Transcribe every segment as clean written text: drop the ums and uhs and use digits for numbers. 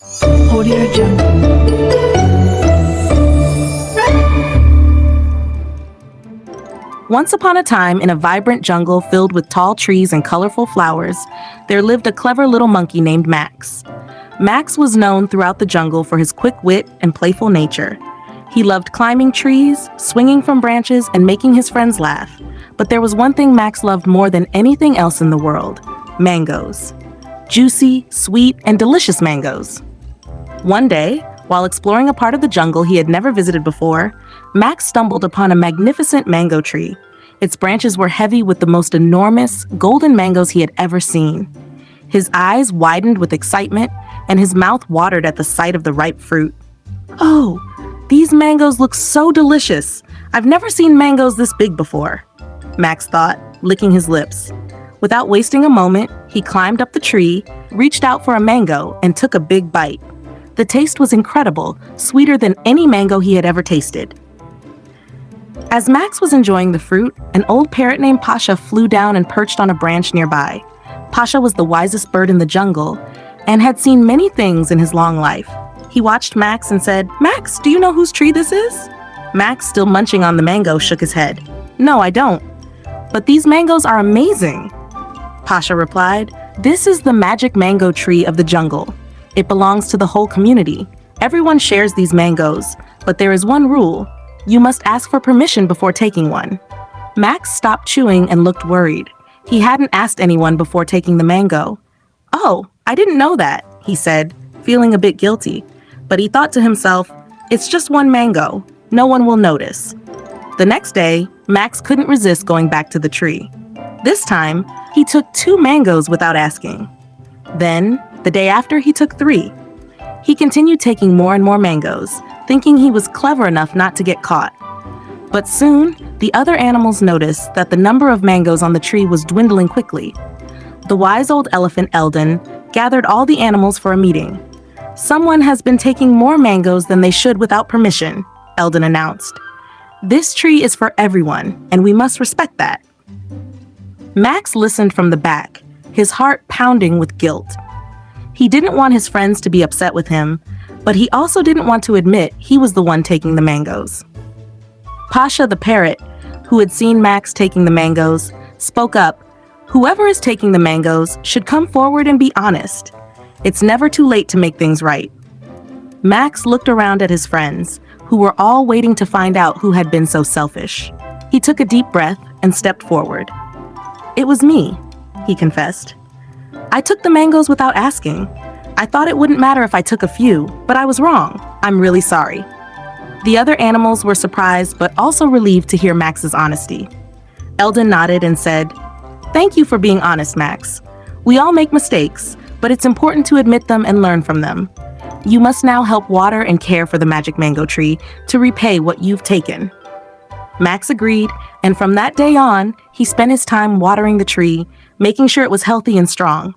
Audio Jungle. Once upon a time, in a vibrant jungle filled with tall trees and colorful flowers, there lived a clever little monkey named Max. Max was known throughout the jungle for his quick wit and playful nature. He loved climbing trees, swinging from branches, and making his friends laugh. But there was one thing Max loved more than anything else in the world: mangoes. Juicy, sweet, and delicious mangoes. One day, while exploring a part of the jungle he had never visited before, Max stumbled upon a magnificent mango tree. Its branches were heavy with the most enormous, golden mangoes he had ever seen. His eyes widened with excitement, and his mouth watered at the sight of the ripe fruit. "Oh, these mangoes look so delicious! I've never seen mangoes this big before," Max thought, licking his lips. Without wasting a moment, he climbed up the tree, reached out for a mango, and took a big bite. The taste was incredible, sweeter than any mango he had ever tasted. As Max was enjoying the fruit, an old parrot named Pasha flew down and perched on a branch nearby. Pasha was the wisest bird in the jungle and had seen many things in his long life. He watched Max and said, "Max, do you know whose tree this is?" Max, still munching on the mango, shook his head. "No, I don't. But these mangoes are amazing." Pasha replied, "This is the magic mango tree of the jungle. It belongs to the whole community. Everyone shares these mangoes, but there is one rule. You must ask for permission before taking one." Max stopped chewing and looked worried. He hadn't asked anyone before taking the mango. "Oh, I didn't know that," he said, feeling a bit guilty. But he thought to himself, "It's just one mango. No one will notice." The next day, Max couldn't resist going back to the tree. This time, he took 2 mangoes without asking. Then, the day after, he took 3. He continued taking more and more mangoes, thinking he was clever enough not to get caught. But soon, the other animals noticed that the number of mangoes on the tree was dwindling quickly. The wise old elephant Eldon gathered all the animals for a meeting. "Someone has been taking more mangoes than they should without permission," Eldon announced. "This tree is for everyone, and we must respect that." Max listened from the back, his heart pounding with guilt. He didn't want his friends to be upset with him, but he also didn't want to admit he was the one taking the mangoes. Pasha the parrot, who had seen Max taking the mangoes, spoke up, "Whoever is taking the mangoes should come forward and be honest. It's never too late to make things right." Max looked around at his friends, who were all waiting to find out who had been so selfish. He took a deep breath and stepped forward. "It was me," he confessed. "I took the mangoes without asking. I thought it wouldn't matter if I took a few, but I was wrong. I'm really sorry." The other animals were surprised but also relieved to hear Max's honesty. Eldon nodded and said, "Thank you for being honest, Max. We all make mistakes, but it's important to admit them and learn from them. You must now help water and care for the magic mango tree to repay what you've taken." Max agreed, and from that day on, he spent his time watering the tree, making sure it was healthy and strong.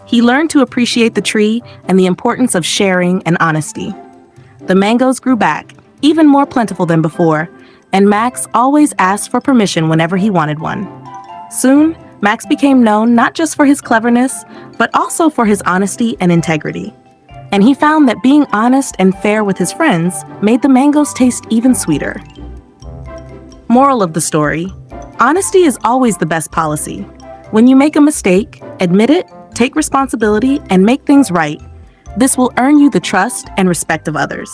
He learned to appreciate the tree and the importance of sharing and honesty. The mangoes grew back, even more plentiful than before, and Max always asked for permission whenever he wanted one. Soon, Max became known not just for his cleverness, but also for his honesty and integrity. And he found that being honest and fair with his friends made the mangoes taste even sweeter. Moral of the story: honesty is always the best policy. When you make a mistake, admit it, take responsibility, and make things right. This will earn you the trust and respect of others.